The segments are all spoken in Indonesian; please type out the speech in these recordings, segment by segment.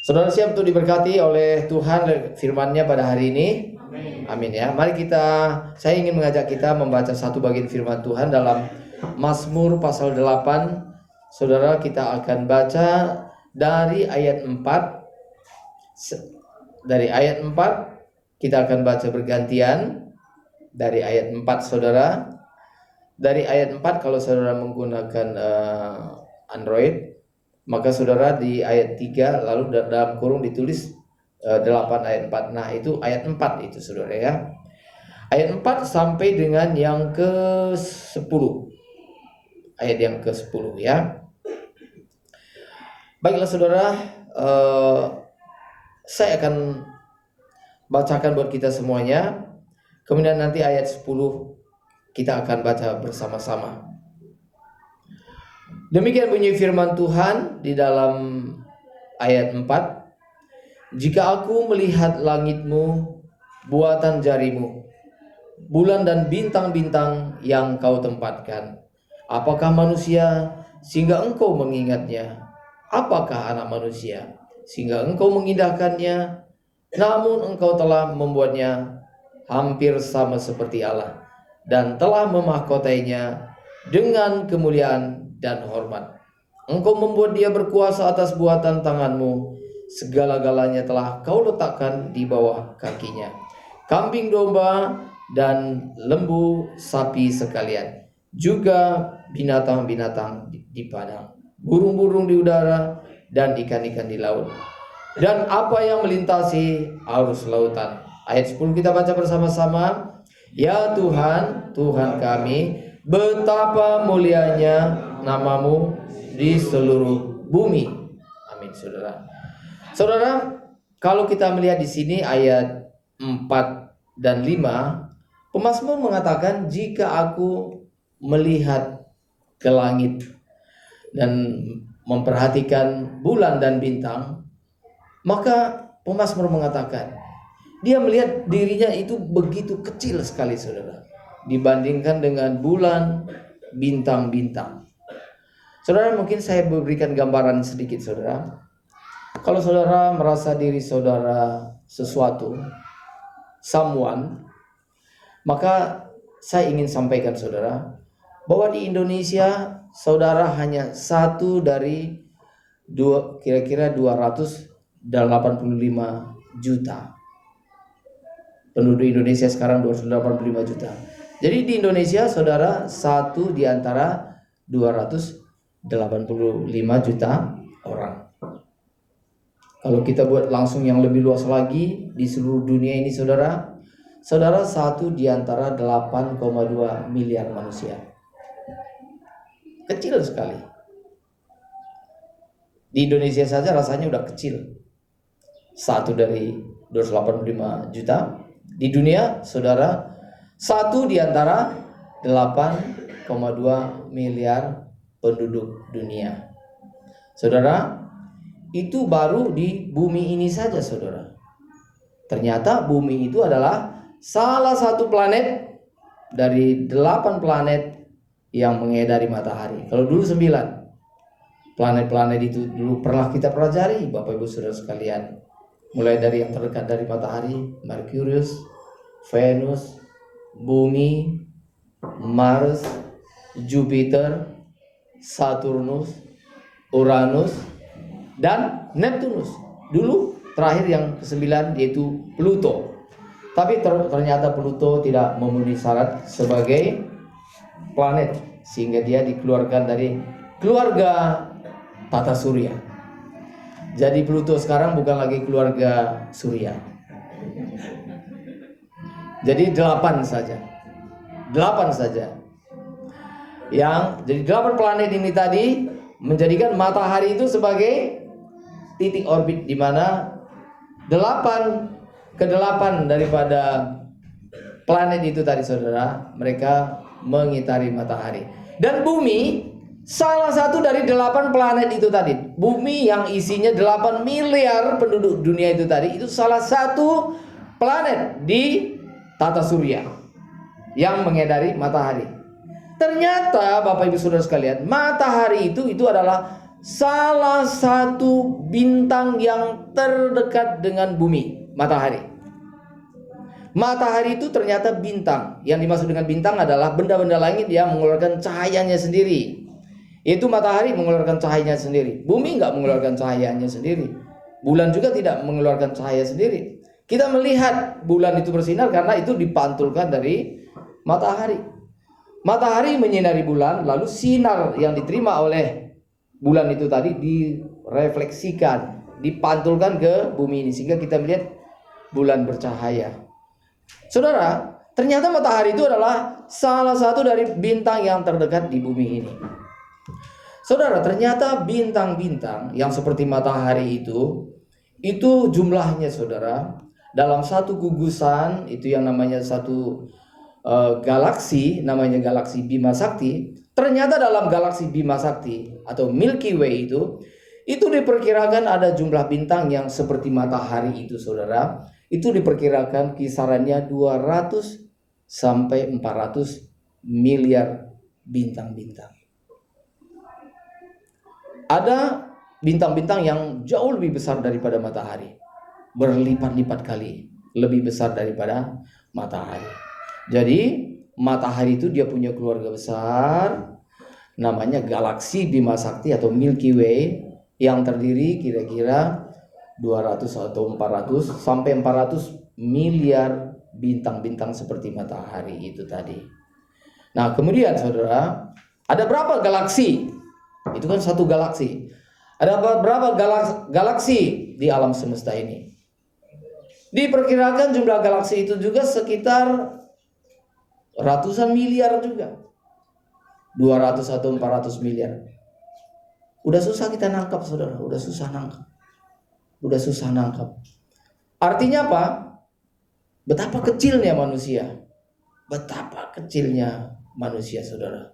Saudara siap untuk diberkati oleh Tuhan firman-Nya pada hari ini? Amin ya. Mari saya ingin mengajak kita membaca satu bagian firman Tuhan dalam Mazmur pasal 8. Saudara, kita akan baca dari ayat 4. Dari ayat 4 kita akan baca bergantian. Dari ayat 4 saudara. Dari ayat 4 kalau saudara menggunakan Android, maka saudara di ayat 3 lalu dalam kurung ditulis 8 ayat 4. Nah, itu ayat 4 itu saudara ya. Ayat 4 sampai dengan yang ke-10. Ayat yang ke-10 ya. Baiklah saudara, saya akan bacakan buat kita semuanya. Kemudian nanti ayat 10 kita akan baca bersama-sama. Demikian bunyi firman Tuhan di dalam ayat 4. Jika aku melihat langitmu, buatan jarimu, bulan dan bintang-bintang yang kau tempatkan, apakah manusia sehingga engkau mengingatnya? Apakah anak manusia sehingga engkau mengindahkannya? Namun engkau telah membuatnya hampir sama seperti Allah dan telah memahkotainya dengan kemuliaan dan hormat. Engkau membuat dia berkuasa atas buatan tanganmu. Segala-galanya telah kau letakkan di bawah kakinya. Kambing domba dan lembu sapi sekalian, juga binatang-binatang di padang, burung-burung di udara dan ikan-ikan di laut, dan apa yang melintasi arus lautan. Ayat 10 kita baca bersama-sama. Ya Tuhan, Tuhan kami, betapa mulianya namamu di seluruh bumi. Amin saudara. Saudara, kalau kita melihat di sini ayat 4 dan 5, pemazmur mengatakan, jika aku melihat ke langit dan memperhatikan bulan dan bintang, maka pemazmur mengatakan dia melihat dirinya itu begitu kecil sekali saudara, dibandingkan dengan bulan, bintang-bintang. Saudara, mungkin saya berikan gambaran sedikit saudara. Kalau saudara merasa diri saudara sesuatu, someone, maka saya ingin sampaikan saudara bahwa di Indonesia saudara hanya satu dari kira-kira 285 juta. Penduduk Indonesia sekarang 285 juta. Jadi di Indonesia saudara satu di antara 285 juta orang. Kalau kita buat langsung yang lebih luas lagi, di seluruh dunia ini saudara satu di antara 8,2 miliar manusia. Kecil sekali. Di Indonesia saja rasanya udah kecil. Satu dari 285 juta. Di dunia, saudara, satu di antara 8,2 miliar penduduk dunia. Saudara, itu baru di bumi ini saja, saudara. Ternyata bumi itu adalah salah satu planet dari 8 planet yang mengedari matahari. Kalau dulu 9 planet-planet itu dulu pernah kita pelajari, Bapak Ibu Saudara sekalian. Mulai dari yang terdekat dari matahari, Merkurius, Venus, Bumi, Mars, Jupiter, Saturnus, Uranus, dan Neptunus. Dulu terakhir yang ke-9 yaitu Pluto. Tapi ternyata Pluto tidak memenuhi syarat sebagai planet, sehingga dia dikeluarkan dari keluarga tata surya. Jadi Pluto sekarang bukan lagi keluarga surya. Jadi 8 saja. 8 saja. Jadi 8 planet ini tadi menjadikan matahari itu sebagai titik orbit, di mana 8 daripada planet itu tadi saudara, mereka mengitari matahari. Dan bumi salah satu dari 8 planet itu tadi. Bumi yang isinya 8 miliar penduduk dunia itu tadi, itu salah satu planet di tata surya yang mengedari matahari. Ternyata Bapak Ibu Saudara sekalian, matahari itu adalah salah satu bintang yang terdekat dengan bumi, matahari. Matahari itu ternyata bintang. Yang dimaksud dengan bintang adalah benda-benda langit yang mengeluarkan cahayanya sendiri. Itu matahari mengeluarkan cahayanya sendiri. Bumi nggak mengeluarkan cahayanya sendiri. Bulan juga tidak mengeluarkan cahaya sendiri. Kita melihat bulan itu bersinar karena itu dipantulkan dari matahari. Matahari menyinari bulan, lalu sinar yang diterima oleh bulan itu tadi direfleksikan, dipantulkan ke bumi ini, sehingga kita melihat bulan bercahaya. Saudara, ternyata matahari itu adalah salah satu dari bintang yang terdekat di bumi ini. Saudara, ternyata bintang-bintang yang seperti matahari itu jumlahnya, saudara, dalam satu gugusan itu yang namanya satu galaksi, namanya galaksi Bima Sakti. Ternyata dalam galaksi Bima Sakti atau Milky Way itu diperkirakan ada jumlah bintang yang seperti matahari itu, saudara. Itu diperkirakan kisarannya 200 sampai 400 miliar bintang-bintang. Ada bintang-bintang yang jauh lebih besar daripada matahari, berlipat-lipat kali lebih besar daripada matahari. Jadi matahari itu dia punya keluarga besar, namanya galaksi Bima Sakti atau Milky Way, yang terdiri kira-kira 200 atau 400 sampai 400 miliar bintang-bintang seperti matahari itu tadi. Nah, kemudian saudara, ada berapa galaksi? Itu kan satu galaksi. Ada berapa galaksi di alam semesta ini? Diperkirakan jumlah galaksi itu juga sekitar ratusan miliar juga. 200 atau 400 miliar. Udah susah kita nangkap, saudara. Udah susah nangkap. Artinya apa? Betapa kecilnya manusia. Betapa kecilnya manusia, saudara.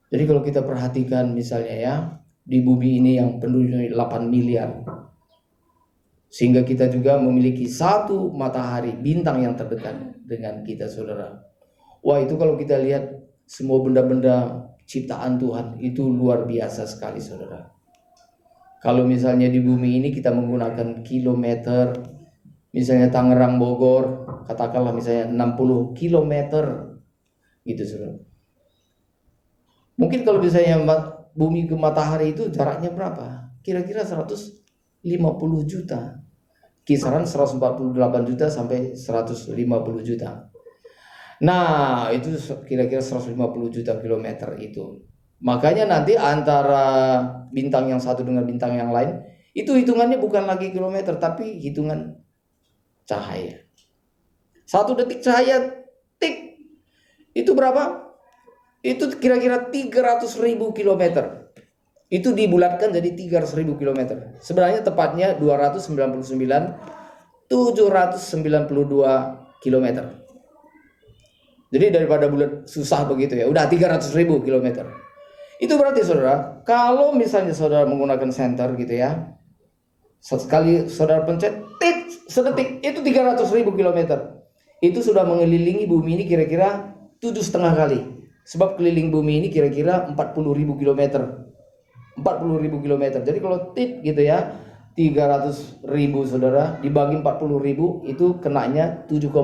Jadi kalau kita perhatikan misalnya ya, di bumi ini yang penduduknya 8 miliar. Sehingga kita juga memiliki satu matahari, bintang yang terdekat dengan kita, saudara. Wah, itu kalau kita lihat semua benda-benda ciptaan Tuhan itu luar biasa sekali, saudara. Kalau misalnya di bumi ini kita menggunakan kilometer, misalnya Tangerang Bogor, katakanlah misalnya 60 kilometer gitu, saudara. Mungkin kalau misalnya bumi ke matahari itu jaraknya berapa? Kira-kira 150 juta. Kisaran 148 juta sampai 150 juta. Nah, itu kira-kira 150 juta kilometer itu. Makanya nanti antara bintang yang satu dengan bintang yang lain, itu hitungannya bukan lagi kilometer, tapi hitungan cahaya. 1 detik cahaya, tik. Itu berapa? Itu kira-kira 300.000 kilometer. Itu dibulatkan jadi 300.000 kilometer. Sebenarnya tepatnya 299.792 kilometer. Jadi daripada bulat susah begitu ya, udah 300.000 kilometer. Itu berarti saudara, kalau misalnya saudara menggunakan senter gitu ya, sekali saudara pencet, tit, sedetik, itu 300.000 kilometer. Itu sudah mengelilingi bumi ini kira-kira 7,5 kali. Sebab keliling bumi ini kira-kira 40.000 kilometer. 40.000 kilometer. Jadi kalau tit gitu ya, 300.000 saudara dibagi 40.000 itu kenanya 7,5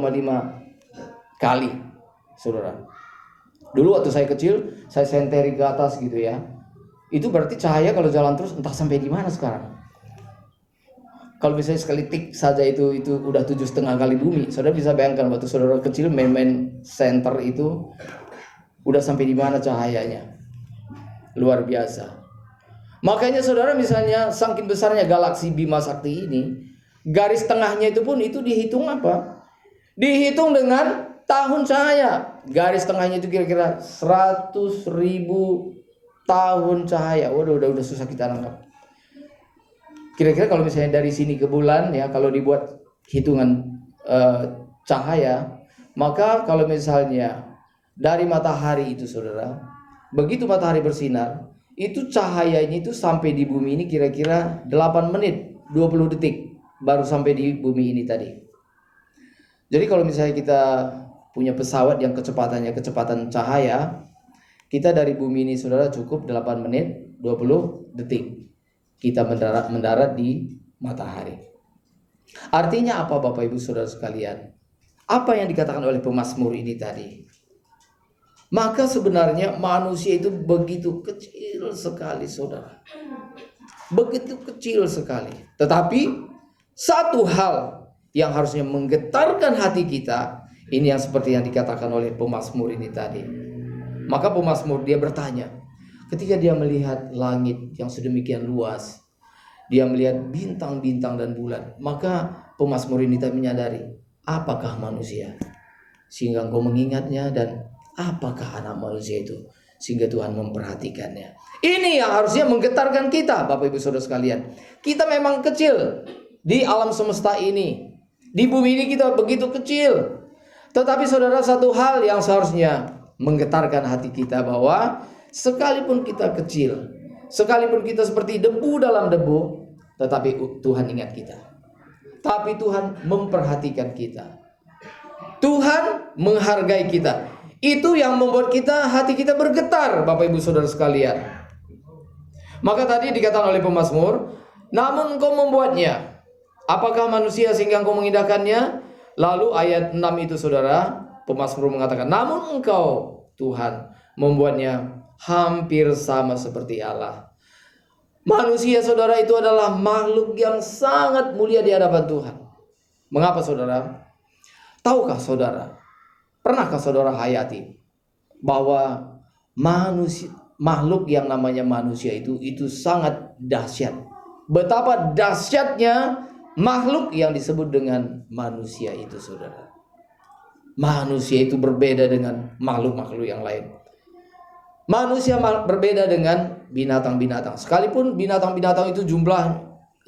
kali, saudara. Dulu waktu saya kecil, saya senteri ke atas gitu ya. Itu berarti cahaya kalau jalan terus entah sampai di mana sekarang. Kalau misalnya sekali tik saja itu udah 7,5 kali bumi. Saudara bisa bayangkan waktu saudara kecil main-main senter itu udah sampai di mana cahayanya. Luar biasa. Makanya saudara misalnya saking besarnya galaksi Bima Sakti ini, garis tengahnya itu pun itu dihitung apa? Dihitung dengan tahun cahaya. Garis tengahnya itu kira-kira 100.000 tahun cahaya. Waduh, udah susah kita nangkap. Kira-kira kalau misalnya dari sini ke bulan ya, kalau dibuat hitungan cahaya, maka kalau misalnya dari matahari itu saudara, begitu matahari bersinar, itu cahayanya itu sampai di bumi ini kira-kira 8 menit 20 detik baru sampai di bumi ini tadi. Jadi kalau misalnya kita punya pesawat yang kecepatannya kecepatan cahaya, kita dari bumi ini saudara cukup 8 menit 20 detik kita mendarat di matahari. Artinya apa Bapak Ibu Saudara sekalian? Apa yang dikatakan oleh pemazmur ini tadi? Maka sebenarnya manusia itu begitu kecil sekali, saudara. Begitu kecil sekali. Tetapi satu hal yang harusnya menggetarkan hati kita, ini yang seperti yang dikatakan oleh pemazmur ini tadi. Maka pemazmur dia bertanya, ketika dia melihat langit yang sedemikian luas, dia melihat bintang-bintang dan bulan, maka pemazmur ini tadi menyadari, apakah manusia sehingga engkau mengingatnya, dan apakah anak manusia itu sehingga Tuhan memperhatikannya. Ini yang harusnya menggetarkan kita, Bapak Ibu Saudara sekalian. Kita memang kecil di alam semesta ini. Di bumi ini kita begitu kecil. Tetapi saudara, satu hal yang seharusnya menggetarkan hati kita, bahwa sekalipun kita kecil, sekalipun kita seperti debu dalam debu, tetapi Tuhan ingat kita. Tapi Tuhan memperhatikan kita. Tuhan menghargai kita. Itu yang membuat hati kita bergetar, Bapak Ibu Saudara sekalian. Maka tadi dikatakan oleh pemazmur, namun engkau membuatnya. Apakah manusia sehingga engkau mengindahkannya? Lalu ayat 6 itu saudara, pemazmur mengatakan, namun engkau Tuhan membuatnya hampir sama seperti Allah. Manusia saudara itu adalah makhluk yang sangat mulia di hadapan Tuhan. Mengapa saudara? Tahukah saudara? Pernahkah saudara hayati bahwa makhluk yang namanya manusia itu sangat dahsyat. Betapa dahsyatnya makhluk yang disebut dengan manusia itu saudara. Manusia itu berbeda dengan makhluk-makhluk yang lain. Manusia berbeda dengan binatang-binatang. Sekalipun binatang-binatang itu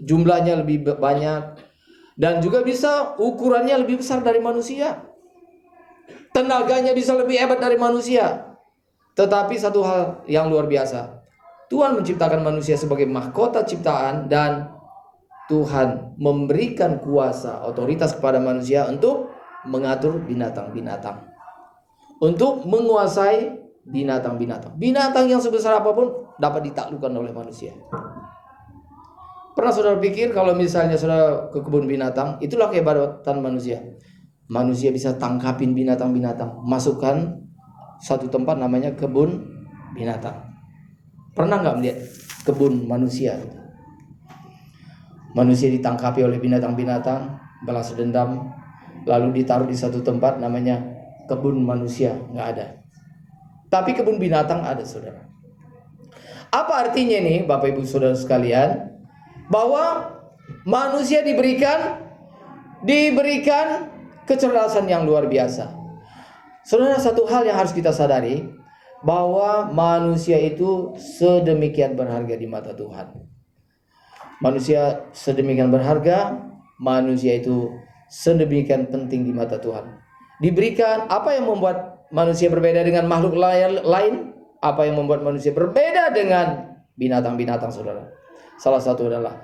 jumlahnya lebih banyak, dan juga bisa ukurannya lebih besar dari manusia. Tenaganya bisa lebih hebat dari manusia. Tetapi satu hal yang luar biasa, Tuhan menciptakan manusia sebagai mahkota ciptaan, dan Tuhan memberikan kuasa, otoritas kepada manusia untuk mengatur binatang-binatang, untuk menguasai binatang-binatang. Binatang yang sebesar apapun dapat ditaklukkan oleh manusia. Pernah saudara pikir kalau misalnya saudara ke kebun binatang, itulah kehebatan manusia. Manusia bisa tangkapin binatang-binatang, masukkan satu tempat namanya kebun binatang. Pernah nggak melihat kebun manusia? Manusia ditangkapi oleh binatang-binatang, balas dendam, lalu ditaruh di satu tempat namanya kebun manusia. Nggak ada. Tapi kebun binatang ada saudara. Apa artinya nih Bapak Ibu Saudara sekalian? Bahwa manusia diberikan kecerdasan yang luar biasa. Saudara, satu hal yang harus kita sadari, bahwa manusia itu sedemikian berharga di mata Tuhan. Manusia sedemikian berharga, manusia itu sedemikian penting di mata Tuhan. Diberikan, apa yang membuat manusia berbeda dengan makhluk lain? Apa yang membuat manusia berbeda dengan binatang-binatang saudara? Salah satu adalah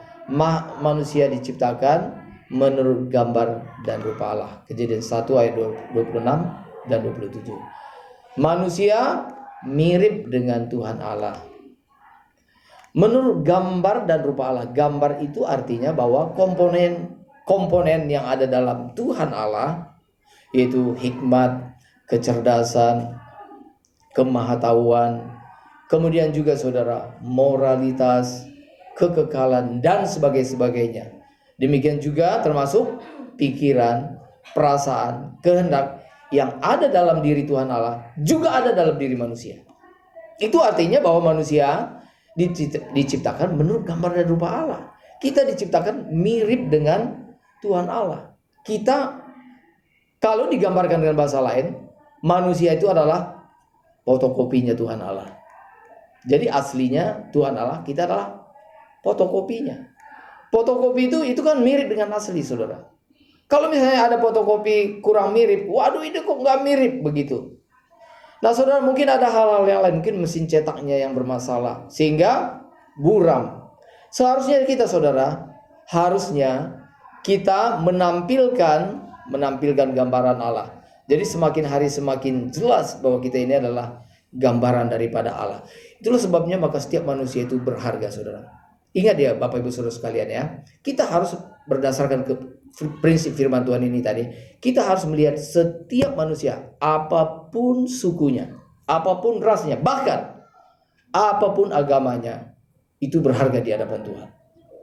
manusia diciptakan menurut gambar dan rupa Allah. Kejadian 1 ayat 26 dan 27. Manusia mirip dengan Tuhan Allah menurut gambar dan rupa Allah. Gambar itu artinya bahwa komponen yang ada dalam Tuhan Allah, yaitu hikmat, kecerdasan, kemahatauan, kemudian juga saudara moralitas, kekekalan, dan sebagainya. Demikian juga termasuk pikiran, perasaan, kehendak yang ada dalam diri Tuhan Allah juga ada dalam diri manusia. Itu artinya bahwa manusia diciptakan menurut gambar dan rupa Allah. Kita diciptakan mirip dengan Tuhan Allah. Kita, kalau digambarkan dengan bahasa lain, manusia itu adalah fotokopinya Tuhan Allah. Jadi aslinya Tuhan Allah, kita adalah fotokopinya. Fotokopi itu kan mirip dengan asli saudara. Kalau misalnya ada fotokopi kurang mirip, waduh ini kok nggak mirip begitu. Nah saudara, mungkin ada hal-hal yang lain, mungkin mesin cetaknya yang bermasalah sehingga buram. Seharusnya kita saudara, harusnya kita menampilkan gambaran Allah. Jadi semakin hari semakin jelas bahwa kita ini adalah gambaran daripada Allah. Itulah sebabnya maka setiap manusia itu berharga, saudara. Ingat ya Bapak Ibu Saudara sekalian ya, kita harus berdasarkan ke prinsip firman Tuhan ini tadi, kita harus melihat setiap manusia, apapun sukunya, apapun rasnya, bahkan apapun agamanya, itu berharga di hadapan Tuhan.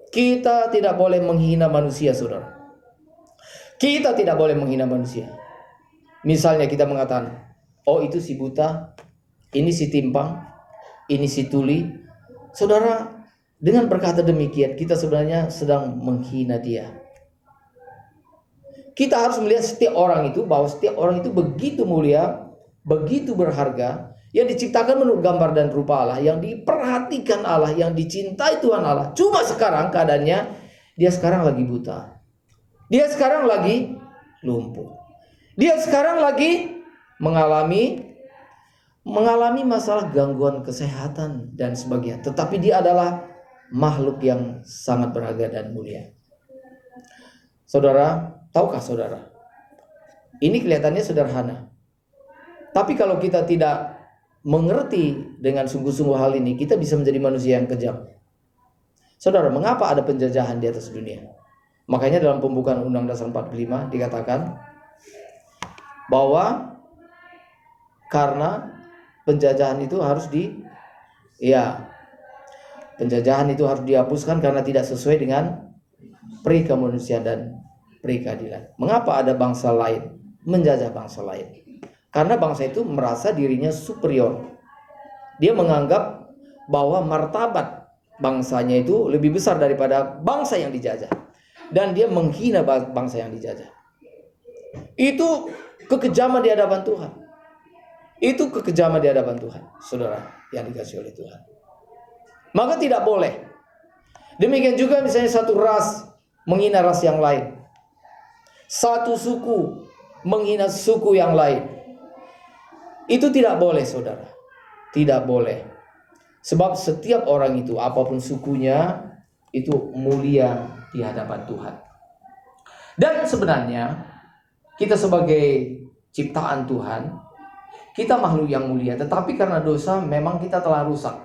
Kita tidak boleh menghina manusia, saudara. Kita tidak boleh menghina manusia. Misalnya kita mengatakan, oh itu si buta, ini si timpang, ini si tuli. Saudara, dengan berkata demikian, kita sebenarnya sedang menghina dia. Kita harus melihat setiap orang itu, bahwa setiap orang itu begitu mulia, begitu berharga, yang diciptakan menurut gambar dan rupa Allah, yang diperhatikan Allah, yang dicintai Tuhan Allah. Cuma sekarang keadaannya, dia sekarang lagi buta. Dia sekarang lagi lumpuh. Dia sekarang lagi mengalami masalah gangguan kesehatan dan sebagainya. Tetapi dia adalah makhluk yang sangat berharga dan mulia. Saudara, tahukah saudara? Ini kelihatannya sederhana. Tapi kalau kita tidak mengerti dengan sungguh-sungguh hal ini, kita bisa menjadi manusia yang kejam. Saudara, mengapa ada penjajahan di atas dunia? Makanya dalam pembukaan Undang-Undang Dasar 45 dikatakan bahwa karena penjajahan itu harus penjajahan itu harus dihapuskan karena tidak sesuai dengan peri kemanusiaan dan peri keadilan. Mengapa ada bangsa lain menjajah bangsa lain? Karena bangsa itu merasa dirinya superior. Dia menganggap bahwa martabat bangsanya itu lebih besar daripada bangsa yang dijajah. Dan dia menghina bangsa yang dijajah. Itu kekejaman di hadapan Tuhan. Itu kekejaman di hadapan Tuhan, saudara yang dikasihi oleh Tuhan. Maka tidak boleh. Demikian juga misalnya satu ras menghina ras yang lain. Satu suku menghina suku yang lain. Itu tidak boleh, saudara. Tidak boleh. Sebab setiap orang itu, apapun sukunya, itu mulia di hadapan Tuhan. Dan sebenarnya kita sebagai ciptaan Tuhan, kita makhluk yang mulia. Tetapi karena dosa memang kita telah rusak.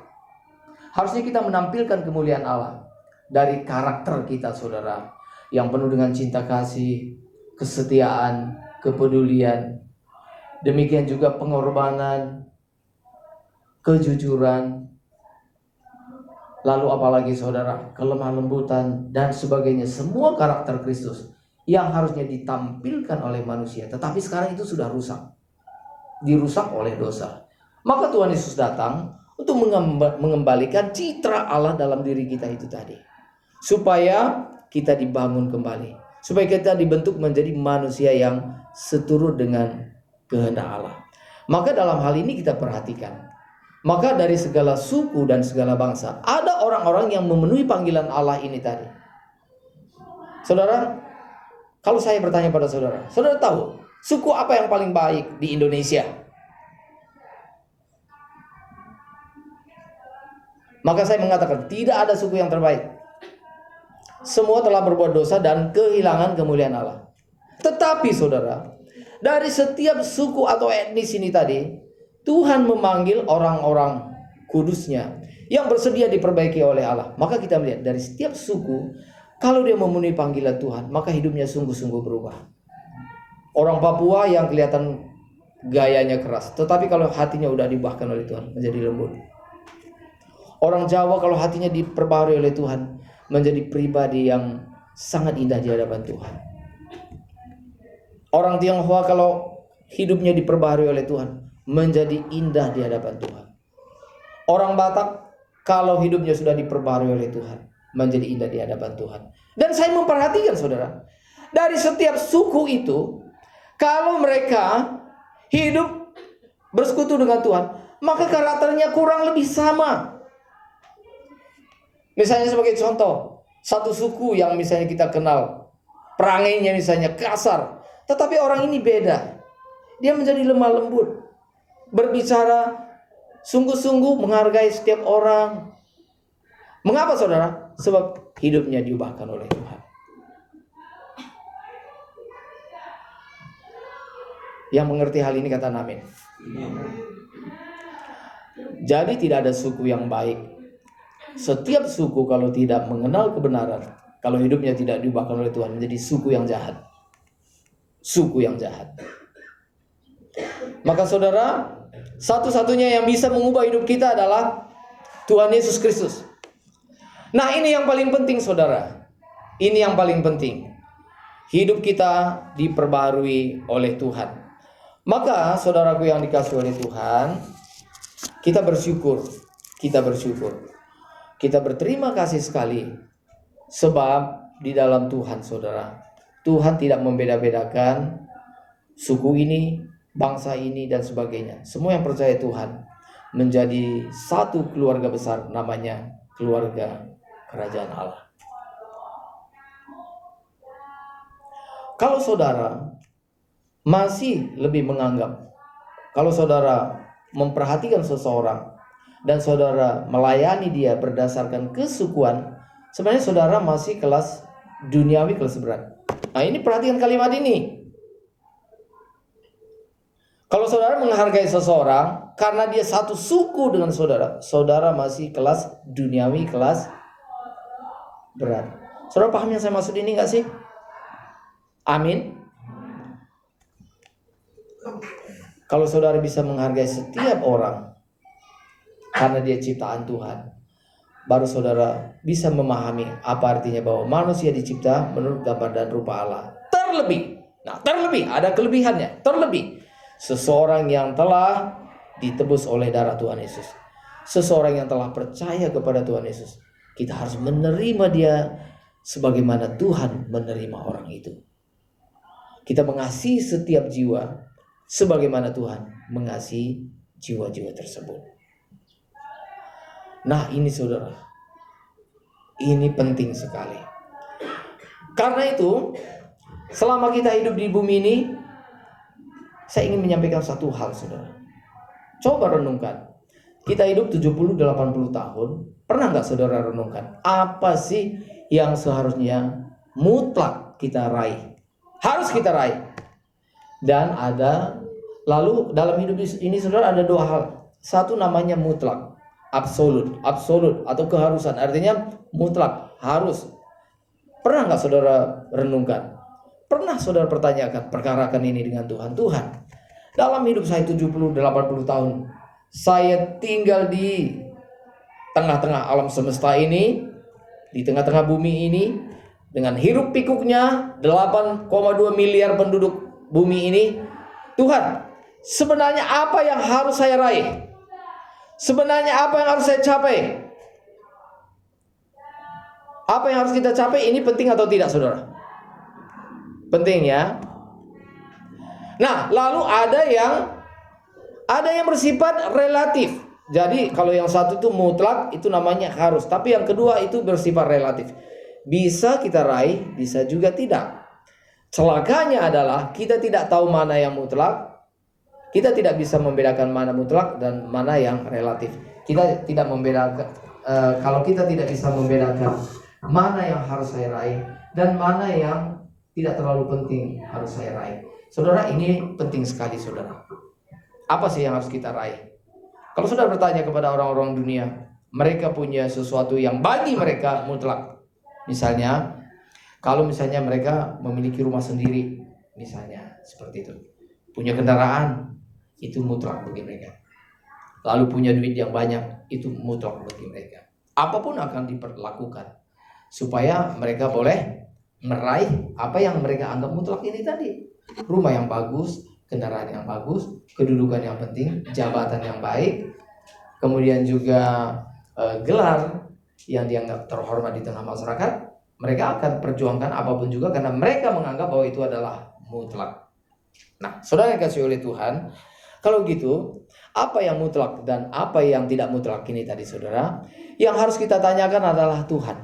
Harusnya kita menampilkan kemuliaan Allah dari karakter kita, saudara, yang penuh dengan cinta kasih, kesetiaan, kepedulian. Demikian juga pengorbanan, kejujuran. Lalu apalagi saudara, kelemah lembutan dan sebagainya. Semua karakter Kristus yang harusnya ditampilkan oleh manusia, tetapi sekarang itu sudah rusak. Dirusak oleh dosa. Maka Tuhan Yesus datang untuk mengembalikan citra Allah dalam diri kita itu tadi. Supaya kita dibangun kembali. Supaya kita dibentuk menjadi manusia yang seturut dengan kehendak Allah. Maka dalam hal ini kita perhatikan. Maka dari segala suku dan segala bangsa, ada orang-orang yang memenuhi panggilan Allah ini tadi. Saudara, kalau saya bertanya pada saudara, saudara tahu suku apa yang paling baik di Indonesia? Maka saya mengatakan tidak ada suku yang terbaik. Semua telah berbuat dosa dan kehilangan kemuliaan Allah. Tetapi saudara, dari setiap suku atau etnis ini tadi, Tuhan memanggil orang-orang kudusnya yang bersedia diperbaiki oleh Allah. Maka kita melihat dari setiap suku, kalau dia memenuhi panggilan Tuhan, maka hidupnya sungguh-sungguh berubah. Orang Papua yang kelihatan gayanya keras, tetapi kalau hatinya udah diubahkan oleh Tuhan menjadi lembut. Orang Jawa kalau hatinya diperbarui oleh Tuhan menjadi pribadi yang sangat indah di hadapan Tuhan. Orang Tionghoa kalau hidupnya diperbarui oleh Tuhan menjadi indah di hadapan Tuhan. Orang Batak kalau hidupnya sudah diperbarui oleh Tuhan menjadi indah di hadapan Tuhan. Dan saya memperhatikan saudara, dari setiap suku itu, kalau mereka hidup bersekutu dengan Tuhan, maka karakternya kurang lebih sama. Misalnya sebagai contoh, satu suku yang misalnya kita kenal, perangainya misalnya kasar, tetapi orang ini beda. Dia menjadi lemah lembut, berbicara sungguh-sungguh, menghargai setiap orang. Mengapa saudara? Sebab hidupnya diubahkan oleh Tuhan. Yang mengerti hal ini kata amin. Jadi tidak ada suku yang baik. Setiap suku kalau tidak mengenal kebenaran, kalau hidupnya tidak diubahkan oleh Tuhan, menjadi suku yang jahat. Suku yang jahat. Maka saudara, satu-satunya yang bisa mengubah hidup kita adalah Tuhan Yesus Kristus. Nah, ini yang paling penting saudara. Ini yang paling penting. Hidup kita diperbarui oleh Tuhan. Maka saudaraku yang dikasihi oleh Tuhan, kita bersyukur. Kita berterima kasih sekali. Sebab di dalam Tuhan saudara, Tuhan tidak membeda-bedakan suku ini, bangsa ini, dan sebagainya. Semua yang percaya Tuhan menjadi satu keluarga besar, namanya keluarga kerajaan Allah. Kalau saudara masih lebih menganggap, kalau saudara memperhatikan seseorang dan saudara melayani dia berdasarkan kesukuan, sebenarnya saudara masih kelas duniawi, kelas berat. Nah, ini perhatikan kalimat ini. Kalau saudara menghargai seseorang karena dia satu suku dengan saudara, saudara masih kelas duniawi, kelas berat. Saudara paham yang saya maksud ini nggak sih? Amin. Kalau saudara bisa menghargai setiap orang karena dia ciptaan Tuhan, baru saudara bisa memahami apa artinya bahwa manusia dicipta menurut gambar dan rupa Allah. Terlebih ada kelebihannya. Terlebih seseorang yang telah ditebus oleh darah Tuhan Yesus, seseorang yang telah percaya kepada Tuhan Yesus, kita harus menerima dia sebagaimana Tuhan menerima orang itu. Kita mengasihi setiap jiwa sebagaimana Tuhan mengasihi jiwa-jiwa tersebut. Nah, ini saudara, ini penting sekali. Karena itu, selama kita hidup di bumi ini, saya ingin menyampaikan satu hal saudara. Coba renungkan. Kita hidup 70-80 tahun. Pernah nggak saudara renungkan? Apa sih yang seharusnya mutlak kita raih? Harus kita raih. Dan lalu dalam hidup ini saudara ada dua hal. Satu namanya mutlak. Absolut atau keharusan. Artinya mutlak, harus. Pernah nggak saudara renungkan? Pernah saudara perkarakan ini dengan Tuhan? Tuhan, dalam hidup saya 70-80 tahun, saya tinggal di tengah-tengah alam semesta ini, di tengah-tengah bumi ini, dengan hiruk pikuknya 8,2 miliar penduduk bumi ini. Tuhan, sebenarnya apa yang harus saya raih? Sebenarnya apa yang harus saya capai? Apa yang harus kita capai? Ini penting atau tidak saudara? Penting ya. Nah, lalu ada yang bersifat relatif. Jadi kalau yang satu itu mutlak, itu namanya harus. Tapi yang kedua itu bersifat relatif. Bisa kita raih, bisa juga tidak. Celakanya adalah kita tidak tahu mana yang mutlak. Kita tidak bisa membedakan mana mutlak dan mana yang relatif. Kita tidak membedakan. Kalau kita tidak bisa membedakan mana yang harus saya raih dan mana yang tidak terlalu penting harus saya raih. Saudara, ini penting sekali saudara. Apa sih yang harus kita raih? Kalau saudara bertanya kepada orang-orang dunia, mereka punya sesuatu yang bagi mereka mutlak. Misalnya, kalau misalnya mereka memiliki rumah sendiri, misalnya seperti itu, punya kendaraan, itu mutlak bagi mereka. Lalu punya duit yang banyak, itu mutlak bagi mereka. Apapun akan diperlakukan supaya mereka boleh meraih apa yang mereka anggap mutlak ini tadi. Rumah yang bagus, kendaraan yang bagus, kedudukan yang penting, jabatan yang baik, kemudian juga gelar yang dianggap terhormat di tengah masyarakat. Mereka akan perjuangkan apapun juga karena mereka menganggap bahwa itu adalah mutlak. Nah, saudara yang dikasihi oleh Tuhan, kalau gitu, apa yang mutlak dan apa yang tidak mutlak ini tadi saudara? Yang harus kita tanyakan adalah Tuhan.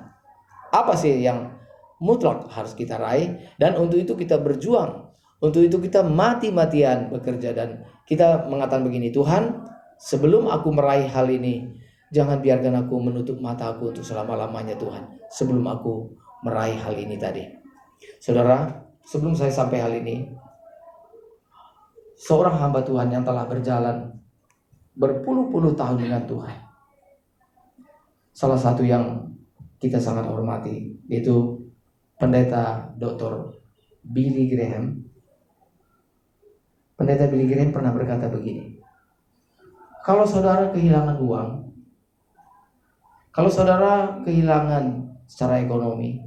Apa sih yang mutlak harus kita raih? Dan untuk itu kita berjuang. Untuk itu kita mati-matian bekerja. Dan kita mengatakan begini, Tuhan, sebelum aku meraih hal ini, jangan biarkan aku menutup mata aku untuk selama-lamanya Tuhan. Sebelum aku meraih hal ini tadi. Saudara, sebelum saya sampai hal ini, seorang hamba Tuhan yang telah berjalan berpuluh-puluh tahun dengan Tuhan. Salah satu yang kita sangat hormati yaitu Pendeta Dr. Billy Graham. Pendeta Billy Graham pernah berkata begini, kalau saudara kehilangan uang, kalau saudara kehilangan secara ekonomi,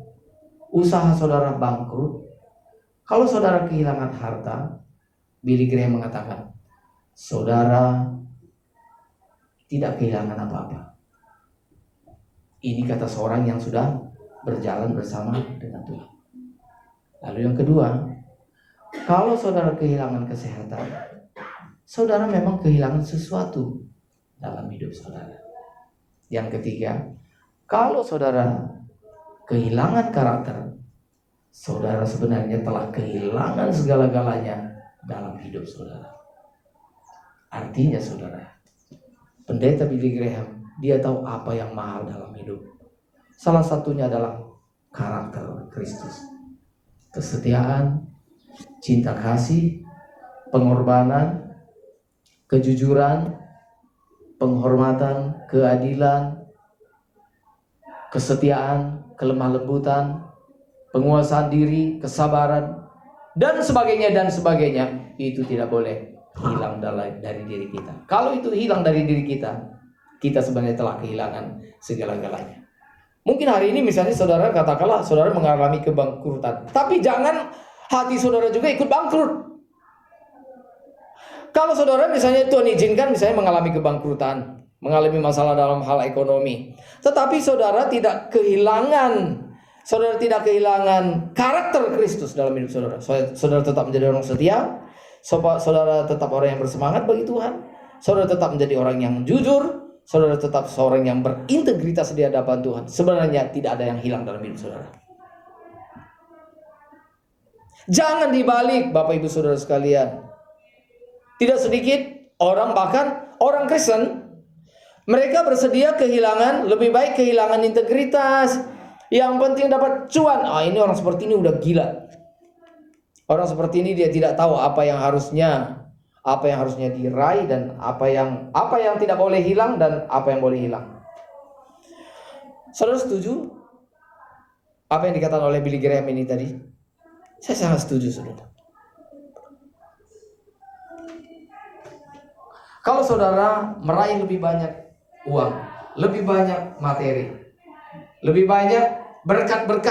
usaha saudara bangkrut, kalau saudara kehilangan harta, Billy Graham mengatakan, saudara tidak kehilangan apa-apa. Ini kata seorang yang sudah berjalan bersama dengan Tuhan. Lalu yang kedua, kalau saudara kehilangan kesehatan, saudara memang kehilangan sesuatu dalam hidup saudara. Yang ketiga, kalau saudara kehilangan karakter, saudara sebenarnya telah kehilangan segala-galanya dalam hidup saudara. Artinya saudara, Pendeta Billy Graham, dia tahu apa yang mahal dalam hidup. Salah satunya adalah karakter Kristus. Kesetiaan, cinta kasih, pengorbanan, kejujuran, penghormatan, keadilan, kesetiaan, kelemah lembutan, penguasaan diri, kesabaran, dan sebagainya, itu tidak boleh hilang dari diri kita. Kalau itu hilang dari diri kita, kita sebenarnya telah kehilangan segala-galanya. Mungkin hari ini misalnya saudara katakanlah saudara mengalami kebangkrutan, tapi jangan hati saudara juga ikut bangkrut. Kalau saudara misalnya Tuhan izinkan misalnya mengalami kebangkrutan, mengalami masalah dalam hal ekonomi, tetapi saudara tidak kehilangan karakter Kristus dalam hidup saudara. Saudara tetap menjadi orang setia, saudara tetap orang yang bersemangat bagi Tuhan, saudara tetap menjadi orang yang jujur, saudara tetap seorang yang berintegritas di hadapan Tuhan. Sebenarnya tidak ada yang hilang dalam hidup saudara. Jangan dibalik, Bapak Ibu Saudara sekalian. Tidak sedikit orang, bahkan orang Kristen, mereka bersedia lebih baik kehilangan integritas. Yang penting dapat cuan. Ini orang seperti ini udah gila. Orang seperti ini dia tidak tahu apa yang harusnya diraih dan apa yang tidak boleh hilang dan apa yang boleh hilang. Saudara setuju apa yang dikatakan oleh Billy Graham ini tadi? Saya sangat setuju, saudara. Kalau saudara meraih lebih banyak uang, lebih banyak materi, lebih banyak berkat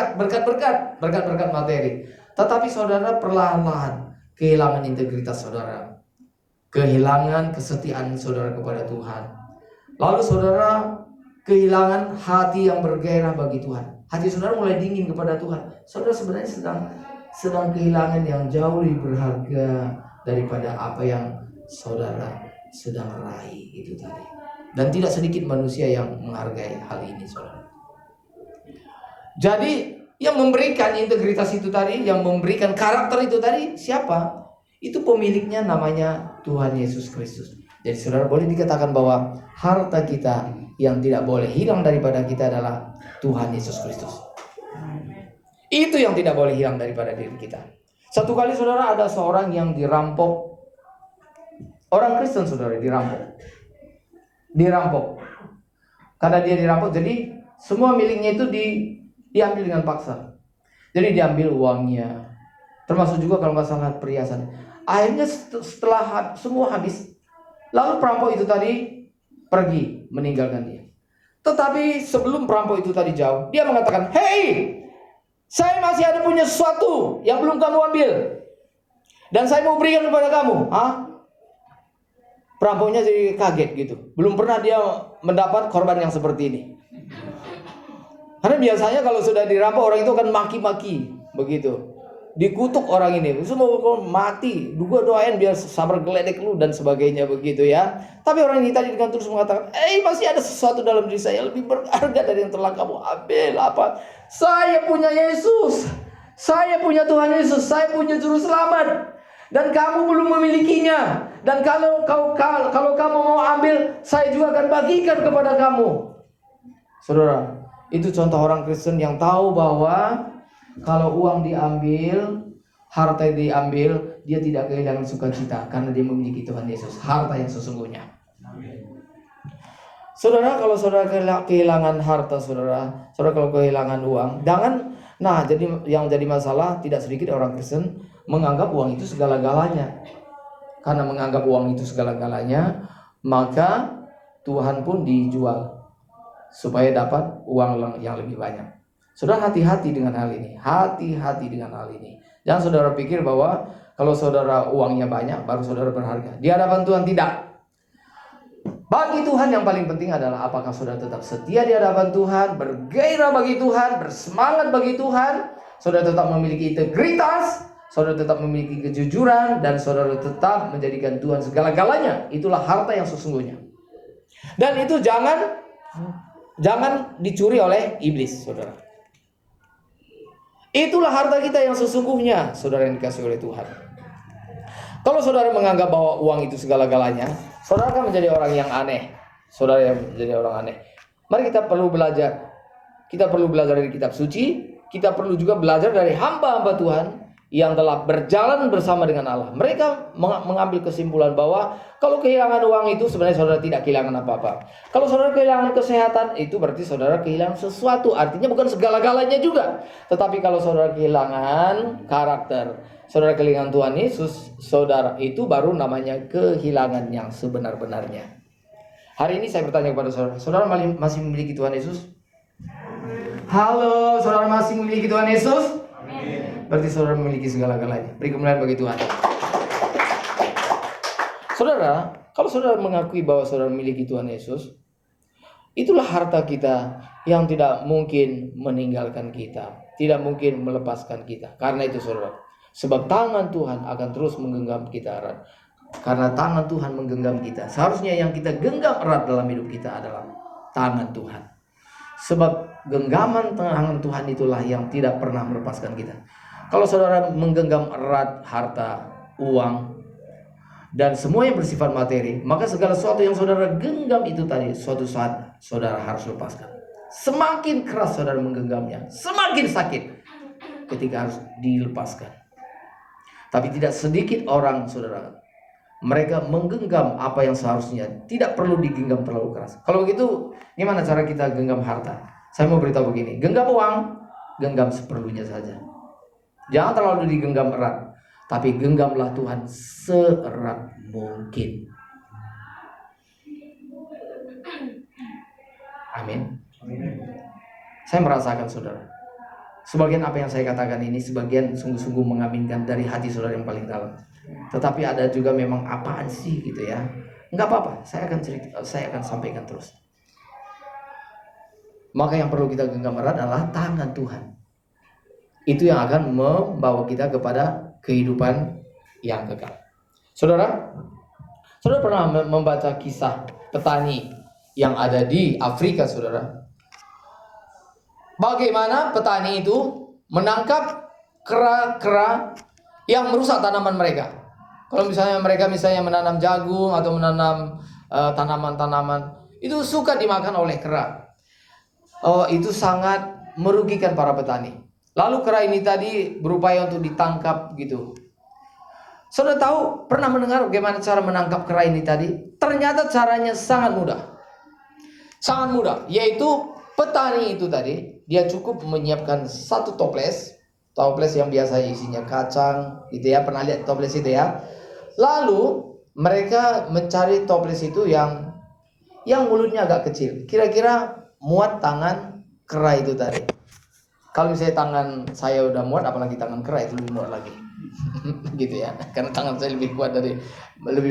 materi, tetapi saudara perlahan-lahan kehilangan integritas saudara, kehilangan kesetiaan saudara kepada Tuhan, lalu saudara kehilangan hati yang bergairah bagi Tuhan, hati saudara mulai dingin kepada Tuhan, saudara sebenarnya sedang kehilangan yang jauh lebih berharga daripada apa yang saudara sedang raih itu tadi. Dan tidak sedikit manusia yang menghargai hal ini, saudara. Jadi yang memberikan integritas itu tadi, yang memberikan karakter itu tadi, siapa? Itu pemiliknya, namanya Tuhan Yesus Kristus. Jadi saudara, boleh dikatakan bahwa harta kita yang tidak boleh hilang daripada kita adalah Tuhan Yesus Kristus. Itu yang tidak boleh hilang daripada diri kita. Satu kali saudara, ada seorang yang dirampok. Orang Kristen saudara dirampok. Karena dia dirampok, jadi semua miliknya itu diambil dengan paksa. Jadi diambil uangnya, termasuk juga kalau nggak salah perhiasan. Akhirnya setelah semua habis, lalu perampok itu tadi pergi meninggalkan dia. Tetapi sebelum perampok itu tadi jauh, dia mengatakan, "Hei, saya masih ada punya sesuatu yang belum kamu ambil, dan saya mau berikan kepada kamu." Perampoknya jadi kaget gitu. Belum pernah dia mendapat korban yang seperti ini. Karena biasanya kalau sudah dirampok, orang itu akan maki-maki begitu. Dikutuk orang ini, semua mati, gua doain biar sabar geledek lu dan sebagainya begitu ya. Tapi orang ini tadi dengan terus mengatakan, masih ada sesuatu dalam diri saya lebih berharga dari yang telah kamu ambil. Apa? Saya punya Yesus, saya punya Tuhan Yesus, saya punya Juru Selamat, dan kamu belum memilikinya. Dan kalau kamu mau ambil, saya juga akan bagikan kepada kamu. Saudara, itu contoh orang Kristen yang tahu bahwa kalau uang diambil, harta diambil, dia tidak kehilangan sukacita karena dia memiliki Tuhan Yesus, harta yang sesungguhnya. Saudara, kalau saudara kehilangan harta saudara kalau kehilangan uang, jangan. Nah, yang jadi masalah tidak sedikit orang Kristen menganggap uang itu segala-galanya. Karena menganggap uang itu segala-galanya, maka Tuhan pun dijual supaya dapat uang yang lebih banyak. Saudara, hati-hati dengan hal ini. Hati-hati dengan hal ini. Jangan saudara pikir bahwa kalau saudara uangnya banyak baru saudara berharga. Di hadapan Tuhan tidak. Bagi Tuhan yang paling penting adalah apakah saudara tetap setia di hadapan Tuhan, bergairah bagi Tuhan, bersemangat bagi Tuhan, saudara tetap memiliki integritas, saudara tetap memiliki kejujuran, dan saudara tetap menjadikan Tuhan segala-galanya. Itulah harta yang sesungguhnya. Dan itu jangan dicuri oleh iblis, saudara. Itulah harta kita yang sesungguhnya, saudara yang dikasihi oleh Tuhan. Kalau saudara menganggap bahwa uang itu segala-galanya, saudara akan menjadi orang yang aneh. Saudara yang menjadi orang aneh. Mari kita perlu belajar. Kita perlu belajar dari kitab suci. Kita perlu juga belajar dari hamba-hamba Tuhan yang telah berjalan bersama dengan Allah. Mereka mengambil kesimpulan bahwa kalau kehilangan uang itu sebenarnya saudara tidak kehilangan apa-apa. Kalau saudara kehilangan kesehatan, itu berarti saudara kehilangan sesuatu. Artinya bukan segala-galanya juga. Tetapi kalau saudara kehilangan karakter, saudara kehilangan Tuhan Yesus, saudara itu baru namanya kehilangan yang sebenar-benarnya. Hari ini saya bertanya kepada saudara, saudara masih memiliki Tuhan Yesus? Halo, saudara masih memiliki Tuhan Yesus? Berarti saudara memiliki segala-galanya. Beri kemuliaan bagi Tuhan. Saudara, kalau saudara mengakui bahwa saudara memiliki Tuhan Yesus, itulah harta kita yang tidak mungkin meninggalkan kita, tidak mungkin melepaskan kita. Karena itu saudara, sebab tangan Tuhan akan terus menggenggam kita erat. Karena tangan Tuhan menggenggam kita, seharusnya yang kita genggam erat dalam hidup kita adalah tangan Tuhan. Sebab genggaman tangan Tuhan itulah yang tidak pernah melepaskan kita. Kalau saudara menggenggam erat harta, uang, dan semua yang bersifat materi, maka segala sesuatu yang saudara genggam itu tadi, suatu saat saudara harus lepaskan. Semakin keras saudara menggenggamnya, semakin sakit ketika harus dilepaskan. Tapi tidak sedikit orang, saudara, mereka menggenggam apa yang seharusnya tidak perlu digenggam terlalu keras. Kalau begitu, gimana cara kita genggam harta? Saya mau beritahu begini, genggam uang, genggam seperlunya saja. Jangan terlalu digenggam erat, tapi genggamlah Tuhan seerat mungkin. Amin. Saya merasakan saudara, sebagian apa yang saya katakan ini, sebagian sungguh-sungguh mengaminkan dari hati saudara yang paling dalam. Tetapi ada juga memang apaan sih gitu ya. Enggak apa-apa, saya akan sampaikan terus. Maka yang perlu kita genggam erat adalah tangan Tuhan. Itu yang akan membawa kita kepada kehidupan yang kekal. Saudara pernah membaca kisah petani yang ada di Afrika, saudara? Bagaimana petani itu menangkap kera-kera yang merusak tanaman mereka. Kalau misalnya mereka menanam jagung atau menanam tanaman-tanaman, itu suka dimakan oleh kera. Itu sangat merugikan para petani. Lalu kera ini tadi berupaya untuk ditangkap gitu. Saudara tahu, pernah mendengar bagaimana cara menangkap kera ini tadi? Ternyata caranya sangat mudah. Sangat mudah, yaitu petani itu tadi, dia cukup menyiapkan satu toples yang biasa isinya kacang gitu ya. Pernah lihat toples itu ya? Lalu mereka mencari toples itu yang mulutnya agak kecil, kira-kira muat tangan kera itu tadi. Kalau misalnya tangan saya udah muat, apalagi tangan kera itu lebih muat lagi. Gitu ya. Karena tangan saya lebih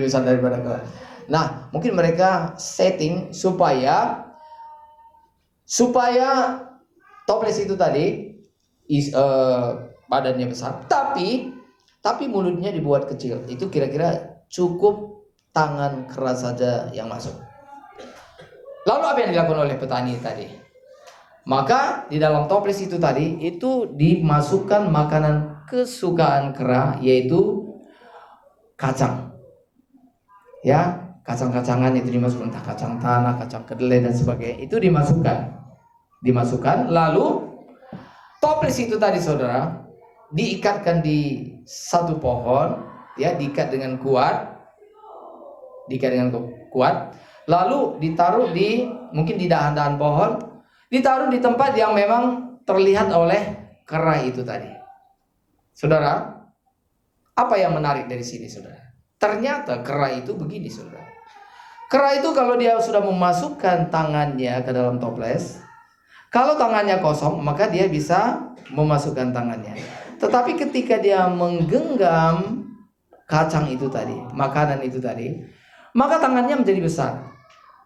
besar daripada kera. Nah, mungkin mereka setting supaya toples itu tadi badannya besar, tapi mulutnya dibuat kecil. Itu kira-kira cukup tangan kera saja yang masuk. Lalu apa yang dilakukan oleh petani tadi? Maka di dalam toples itu tadi, itu dimasukkan makanan kesukaan kera, yaitu kacang. Ya, kacang-kacangan itu dimasukkan, entah kacang tanah, kacang kedelai dan sebagainya. Itu dimasukkan, lalu toples itu tadi saudara diikatkan di satu pohon, ya, diikat dengan kuat. lalu ditaruh mungkin di dahan-dahan pohon, ditaruh di tempat yang memang terlihat oleh kera itu tadi. Saudara, apa yang menarik dari sini, saudara? Ternyata kera itu begini, saudara. Kera itu kalau dia sudah memasukkan tangannya ke dalam toples, kalau tangannya kosong, maka dia bisa memasukkan tangannya. Tetapi ketika dia menggenggam kacang itu tadi, makanan itu tadi, maka tangannya menjadi besar.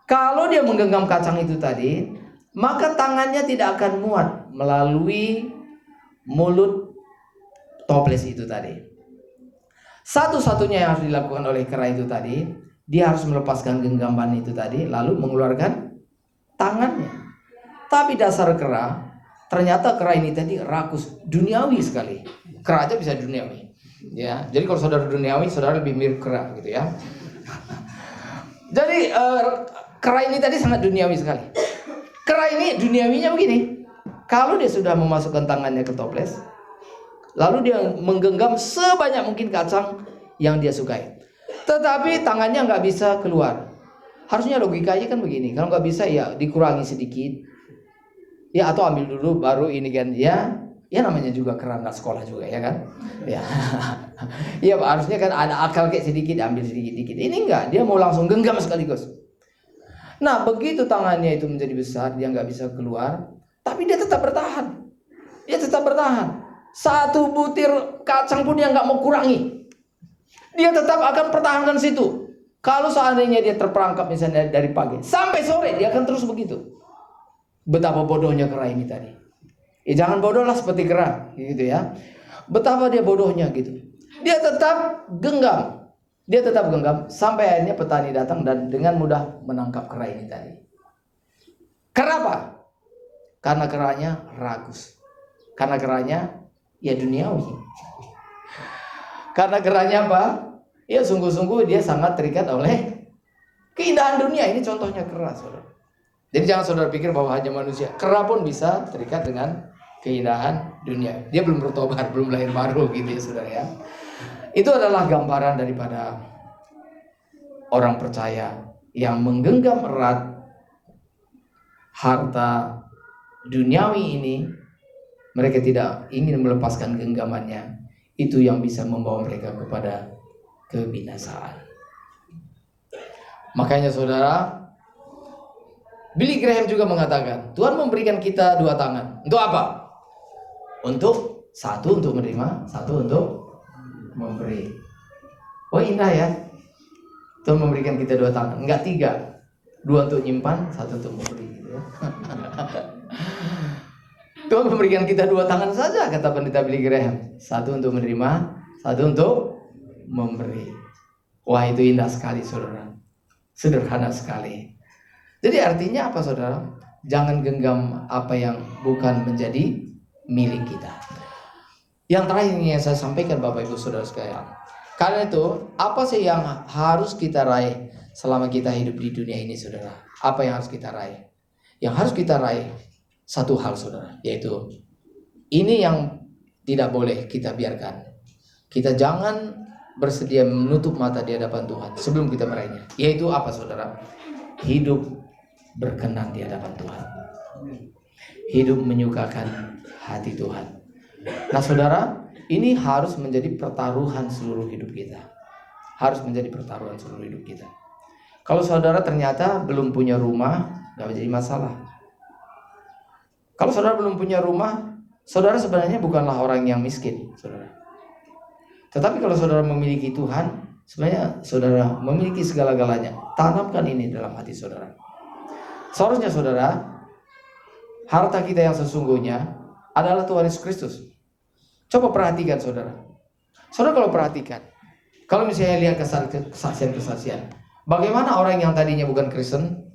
Kalau dia menggenggam kacang itu tadi, maka tangannya tidak akan muat melalui mulut toples itu tadi. Satu-satunya yang harus dilakukan oleh kera itu tadi, dia harus melepaskan genggaman itu tadi, lalu mengeluarkan tangannya. Tapi dasar kera, ternyata kera ini tadi rakus, duniawi sekali. Kera aja bisa duniawi, ya. Jadi kalau saudara duniawi, saudara lebih mirip kera, gitu ya. Jadi kera ini tadi sangat duniawi sekali. Kera ini duniawinya begini. Kalau dia sudah memasukkan tangannya ke toples, lalu dia menggenggam sebanyak mungkin kacang yang dia sukai, tetapi tangannya nggak bisa keluar. Harusnya logikanya kan begini, kalau nggak bisa ya dikurangi sedikit, ya atau ambil dulu baru ini kan, ya namanya juga kera nggak sekolah juga ya kan, ya, ya harusnya kan ada akal kayak sedikit, ambil sedikit-sedikit. Ini enggak, dia mau langsung genggam sekaligus. Nah begitu tangannya itu menjadi besar, dia nggak bisa keluar, tapi dia tetap bertahan, Satu butir kacang pun dia nggak mau kurangi. Dia tetap akan pertahankan situ. Kalau seandainya dia terperangkap misalnya dari pagi sampai sore, dia akan terus begitu. Betapa bodohnya kera ini tadi. Jangan bodoh lah seperti kera, gitu ya. Betapa dia bodohnya gitu. Dia tetap genggam. Sampai akhirnya petani datang dan dengan mudah menangkap kera ini tadi. Kenapa? Karena keranya ragus. Karena keranya ya duniawi. Karena keranya apa? Ya sungguh-sungguh dia sangat terikat oleh keindahan dunia. Ini contohnya kera, saudara. Jadi jangan saudara pikir bahwa hanya manusia. Kera pun bisa terikat dengan keindahan dunia. Dia belum bertobat, belum lahir baru gitu ya saudara ya. Itu adalah gambaran daripada orang percaya yang menggenggam erat harta duniawi ini. Mereka tidak ingin melepaskan genggamannya. Itu yang bisa membawa mereka kepada kebinasaan. Makanya saudara, Billy Graham juga mengatakan, Tuhan memberikan kita dua tangan. Untuk apa? Satu untuk menerima, satu untuk memberi. Oh indah ya. Tuhan memberikan kita dua tangan, enggak tiga. Dua untuk nyimpan, satu untuk memberi gitu ya. Tuhan memberikan kita dua tangan saja, kata pendeta Billy Graham. Satu untuk menerima, satu untuk memberi. Wah itu indah sekali saudara. Sederhana sekali. Jadi artinya apa saudara? Jangan genggam apa yang bukan menjadi milik kita. Yang terakhir yang saya sampaikan Bapak Ibu Saudara sekalian. Karena itu, apa sih yang harus kita raih selama kita hidup di dunia ini saudara? Apa yang harus kita raih? Yang harus kita raih satu hal saudara, yaitu ini yang tidak boleh kita biarkan. Kita jangan bersedia menutup mata di hadapan Tuhan sebelum kita meraihnya. Yaitu apa saudara? Hidup berkenan di hadapan Tuhan. Hidup menyukakan hati Tuhan. Nah saudara, ini harus menjadi pertaruhan seluruh hidup kita. Harus menjadi pertaruhan seluruh hidup kita. Kalau saudara ternyata belum punya rumah, gak menjadi masalah. Kalau saudara belum punya rumah, saudara sebenarnya bukanlah orang yang miskin, saudara. Tetapi kalau saudara memiliki Tuhan, sebenarnya saudara memiliki segala-galanya. Tanamkan ini dalam hati saudara. Seharusnya saudara, harta kita yang sesungguhnya adalah Tuhan Yesus Kristus. Coba perhatikan saudara. Saudara kalau perhatikan, kalau misalnya lihat kesaksian-kesaksian, bagaimana orang yang tadinya bukan Kristen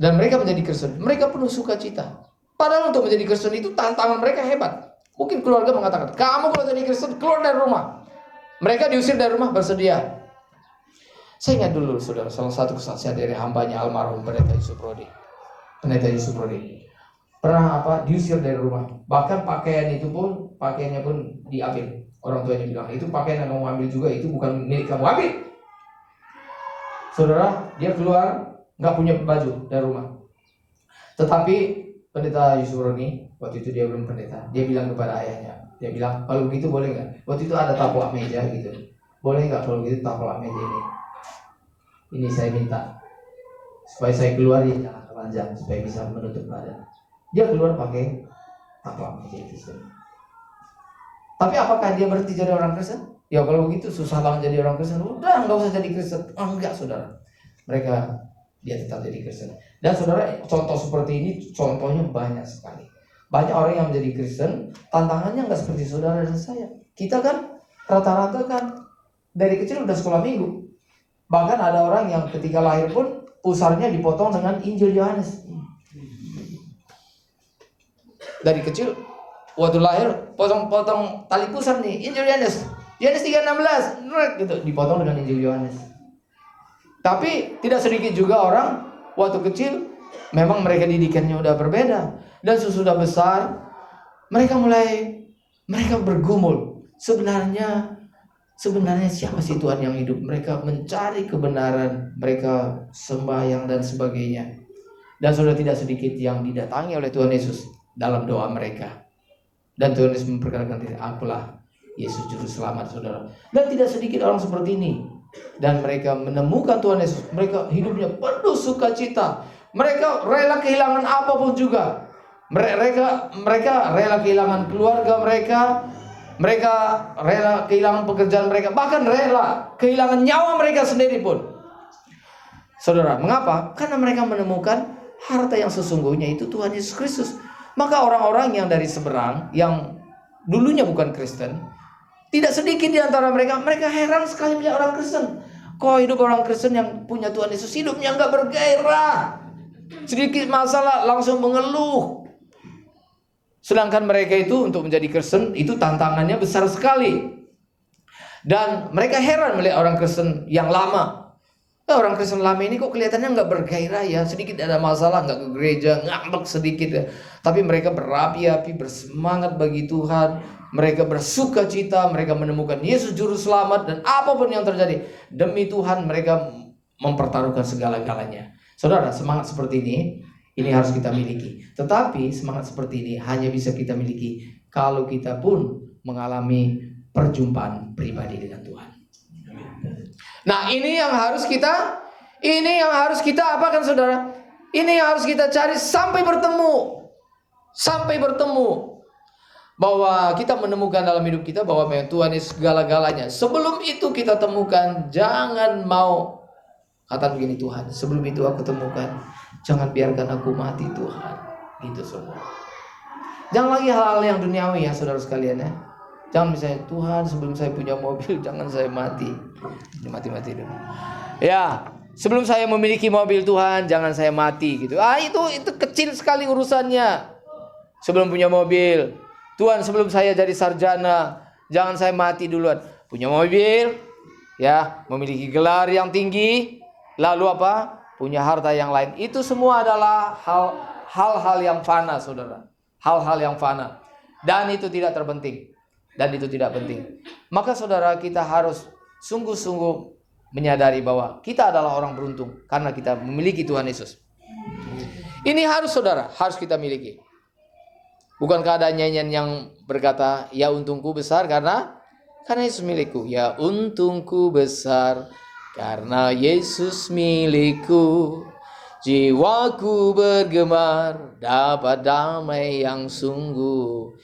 dan mereka menjadi Kristen, mereka penuh sukacita. Padahal untuk menjadi Kristen itu tantangan mereka hebat. Mungkin keluarga mengatakan, kamu kalau jadi Kristen keluar dari rumah. Mereka diusir dari rumah, bersedia. Saya ingat dulu saudara, salah satu kesaksian dari hambanya almarhum Pendeta Yusuf Rodi. Pernah diusir dari rumah. Bahkan pakaiannya pun diambil. Orang tuanya bilang, itu pakaian yang kamu ambil juga, itu bukan milik kamu, ambil. Saudara, dia keluar nggak punya baju dari rumah. Tetapi pendeta Yusuf Roni, waktu itu dia belum pendeta, dia bilang kepada ayahnya, dia bilang, kalau begitu boleh nggak? Waktu itu ada taplak meja gitu, boleh nggak kalau begitu taplak meja ini saya minta supaya saya keluar ya jangan telanjang, supaya bisa menutup badan. Dia keluar pakai taplak meja itu. Tapi apakah dia berhenti jadi orang Kristen? Ya kalau begitu susah banget jadi orang Kristen. Udah nggak usah jadi Kristen. Enggak saudara. Dia tetap jadi Kristen. Dan saudara, contoh seperti ini contohnya banyak sekali. Banyak orang yang menjadi Kristen, tantangannya nggak seperti saudara dan saya. Kita kan rata-rata kan dari kecil udah sekolah minggu. Bahkan ada orang yang ketika lahir pun pusarnya dipotong dengan Injil Yohanes. Dari kecil waktu lahir potong tali pusar nih, Injil Yohanes 3:16 gitu, dipotong dengan Injil Yohanes. Tapi tidak sedikit juga orang waktu kecil memang mereka didikannya udah berbeda, dan sesudah besar mereka bergumul. Sebenarnya siapa sih Tuhan yang hidup? Mereka mencari kebenaran, mereka sembahyang dan sebagainya. Dan sudah tidak sedikit yang didatangi oleh Tuhan Yesus dalam doa mereka. Dan Tuhan Yesus memperkenalkan diri, akulah Yesus juru selamat saudara. Dan tidak sedikit orang seperti ini. Dan mereka menemukan Tuhan Yesus. Mereka hidupnya penuh sukacita. Mereka rela kehilangan apapun juga. Mereka rela kehilangan keluarga mereka. Mereka rela kehilangan pekerjaan mereka. Bahkan rela kehilangan nyawa mereka sendiri pun. Saudara, mengapa? Karena mereka menemukan harta yang sesungguhnya itu Tuhan Yesus Kristus. Maka orang-orang yang dari seberang, yang dulunya bukan Kristen, tidak sedikit di antara mereka heran sekali melihat orang Kristen. Kok hidup orang Kristen yang punya Tuhan Yesus, hidupnya nggak bergairah. Sedikit masalah langsung mengeluh. Sedangkan mereka itu untuk menjadi Kristen itu tantangannya besar sekali. Dan mereka heran melihat orang Kristen yang lama. Orang Kristen lama ini kok kelihatannya nggak bergairah ya, sedikit ada masalah nggak ke gereja, ngambek sedikit ya. Tapi mereka berapi-api, bersemangat bagi Tuhan. Mereka bersuka cita, mereka menemukan Yesus juru selamat, dan apapun yang terjadi demi Tuhan mereka mempertaruhkan segala-galanya. Saudara, semangat seperti ini harus kita miliki. Tetapi semangat seperti ini hanya bisa kita miliki kalau kita pun mengalami perjumpaan pribadi dengan Tuhan. Nah, ini yang harus kita apakan saudara? Ini yang harus kita cari sampai bertemu. Bahwa kita menemukan dalam hidup kita bahwa memang Tuhan Yesus segala-galanya. Sebelum itu kita temukan, jangan mau kata begini, Tuhan, sebelum itu aku temukan, jangan biarkan aku mati Tuhan. Gitu saudara. Jangan lagi hal-hal yang duniawi ya saudara sekalian ya. Jangan misalnya, Tuhan sebelum saya punya mobil jangan saya mati. Mati dulu. Ya, sebelum saya memiliki mobil Tuhan jangan saya mati gitu. Itu kecil sekali urusannya. Sebelum punya mobil, Tuhan sebelum saya jadi sarjana jangan saya mati duluan. Punya mobil, ya, memiliki gelar yang tinggi, lalu apa? Punya harta yang lain. Itu semua adalah hal-hal yang fana, saudara. Hal-hal yang fana. Dan itu tidak terpenting. Maka saudara, kita harus sungguh-sungguh menyadari bahwa kita adalah orang beruntung karena kita memiliki Tuhan Yesus. Ini harus kita miliki. Bukankah ada nyanyian yang berkata, ya untungku besar karena Yesus milikku. Ya untungku besar karena Yesus milikku. Jiwaku bergemar dapat damai yang sungguh.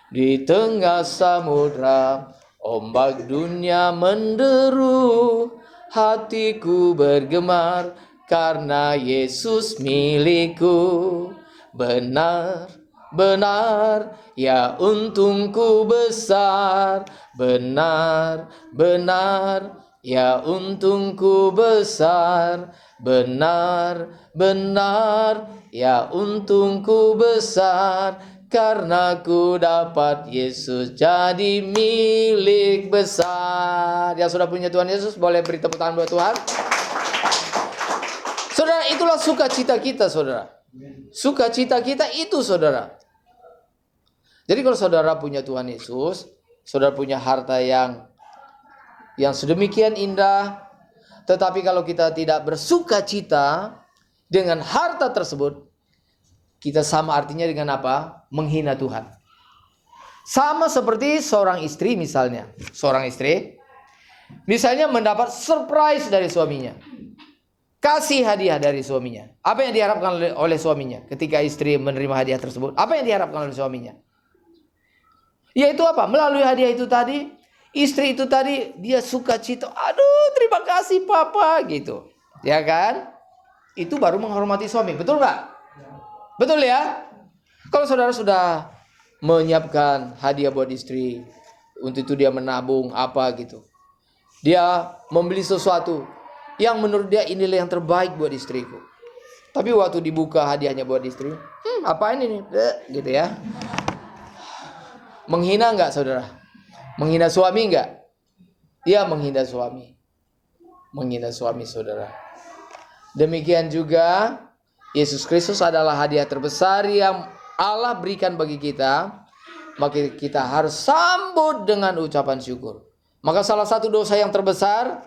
Di tengah samudra ombak dunia menderu, hatiku bergemar karena Yesus milikku. Benar ya untungku besar. Benar ya untungku besar. Benar ya untungku besar karena ku dapat Yesus jadi milik besar. Yang sudah punya Tuhan Yesus boleh beri tepuk tangan buat Tuhan. Saudara, itulah sukacita kita, saudara. Sukacita kita itu, saudara. Jadi kalau saudara punya Tuhan Yesus, saudara punya harta yang sedemikian indah, tetapi kalau kita tidak bersukacita, dengan harta tersebut, kita sama artinya dengan apa? Menghina Tuhan. Sama seperti seorang istri misalnya. Seorang istri misalnya mendapat surprise dari suaminya. Kasih hadiah dari suaminya. Apa yang diharapkan oleh suaminya ketika istri menerima hadiah tersebut? Apa yang diharapkan oleh suaminya? Yaitu apa? Melalui hadiah itu tadi, istri itu tadi dia suka cita, aduh terima kasih papa gitu. Ya kan? Itu baru menghormati suami. Betul nggak? Betul ya? Kalau saudara sudah menyiapkan hadiah buat istri, untuk itu dia menabung apa gitu. Dia membeli sesuatu yang menurut dia inilah yang terbaik buat istriku. Tapi waktu dibuka hadiahnya buat istri, apa ini nih? Gitu ya. Menghina nggak saudara? Menghina suami nggak? Dia menghina suami. Menghina suami saudara. Demikian juga Yesus Kristus adalah hadiah terbesar yang Allah berikan bagi kita. Maka kita harus sambut dengan ucapan syukur. Maka salah satu dosa yang terbesar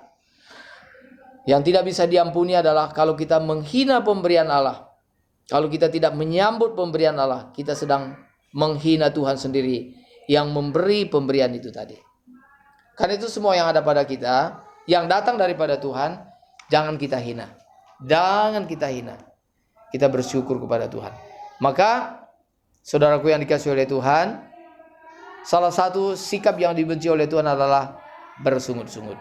yang tidak bisa diampuni adalah kalau kita menghina pemberian Allah. Kalau kita tidak menyambut pemberian Allah, kita sedang menghina Tuhan sendiri yang memberi pemberian itu tadi. Karena itu semua yang ada pada kita, yang datang daripada Tuhan, jangan kita hina. Jangan kita hina. Kita bersyukur kepada Tuhan. Maka saudaraku yang dikasihi oleh Tuhan, salah satu sikap yang dibenci oleh Tuhan adalah bersungut-sungut.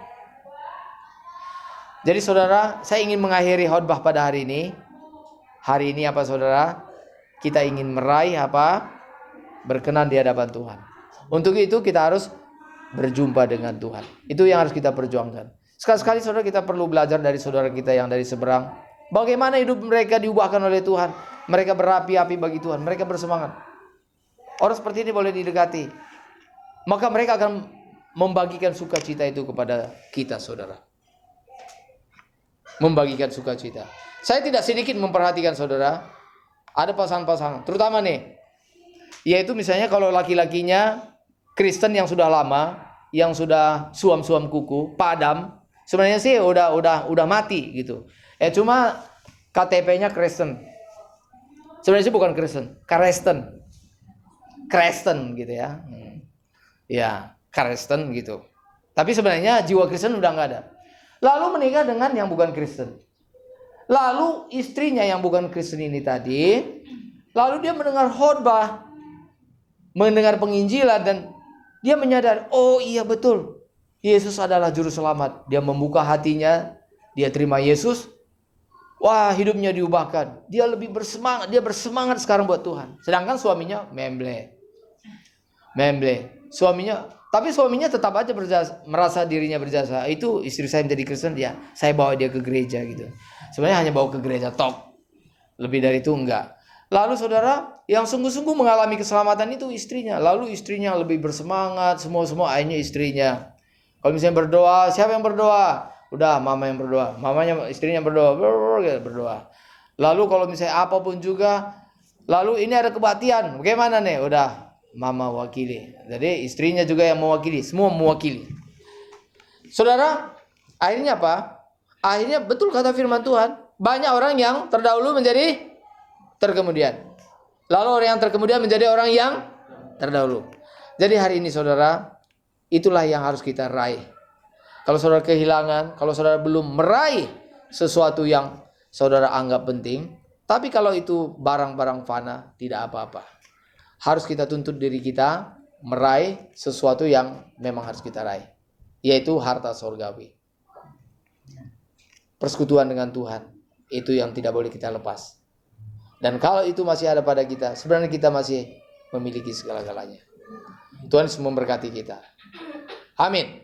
Jadi saudara, saya ingin mengakhiri khotbah pada hari ini. Hari ini apa saudara? Kita ingin meraih apa? Berkenan di hadapan Tuhan. Untuk itu kita harus berjumpa dengan Tuhan. Itu yang harus kita perjuangkan. Sekali-sekali saudara, kita perlu belajar dari saudara kita yang dari seberang. Bagaimana hidup mereka diubahkan oleh Tuhan. Mereka berapi-api bagi Tuhan. Mereka bersemangat. Orang seperti ini boleh didekati. Maka mereka akan membagikan sukacita itu kepada kita saudara. Membagikan sukacita. Saya tidak sedikit memperhatikan saudara. Ada pasangan-pasangan. Terutama nih. Yaitu misalnya kalau laki-lakinya Kristen yang sudah lama, yang sudah suam-suam kuku, padam, sebenarnya sih udah mati gitu. Cuma KTP-nya Kristen. Sebenarnya sih bukan Kristen, Kristen gitu ya. Ya, Kristen gitu. Tapi sebenarnya jiwa Kristen udah nggak ada. Lalu menikah dengan yang bukan Kristen. Lalu istrinya yang bukan Kristen ini tadi, lalu dia mendengar khotbah, mendengar penginjilan, dan dia menyadari, oh iya betul, Yesus adalah juru selamat. Dia membuka hatinya, dia terima Yesus. Wah, hidupnya diubahkan. Dia lebih bersemangat, dia bersemangat sekarang buat Tuhan. Sedangkan suaminya memble. Tapi suaminya tetap aja merasa dirinya berjasa. Itu istri saya menjadi Kristen, ya saya bawa dia ke gereja gitu. Sebenarnya hanya bawa ke gereja tok. Lebih dari itu enggak. Lalu saudara, yang sungguh-sungguh mengalami keselamatan itu istrinya. Lalu istrinya lebih bersemangat, semua akhirnya istrinya. Kalau misalnya berdoa, siapa yang berdoa? Udah mama yang berdoa. Mamanya, istrinya berdoa. Lalu kalau misalnya apapun juga, lalu ini ada kebaktian. Bagaimana nih? Udah mama wakili. Jadi istrinya juga yang mewakili. Semua mewakili. Saudara, akhirnya apa? Akhirnya betul kata firman Tuhan. Banyak orang yang terdahulu menjadi terkemudian. Lalu orang yang terkemudian menjadi orang yang terdahulu. Jadi hari ini saudara, itulah yang harus kita raih. Kalau saudara kehilangan, kalau saudara belum meraih sesuatu yang saudara anggap penting, tapi kalau itu barang-barang fana, tidak apa-apa. Harus kita tuntut diri kita meraih sesuatu yang memang harus kita raih, yaitu harta surgawi. Persekutuan dengan Tuhan, itu yang tidak boleh kita lepas. Dan kalau itu masih ada pada kita, sebenarnya kita masih memiliki segala-galanya. Tuhan memberkati kita. Amin.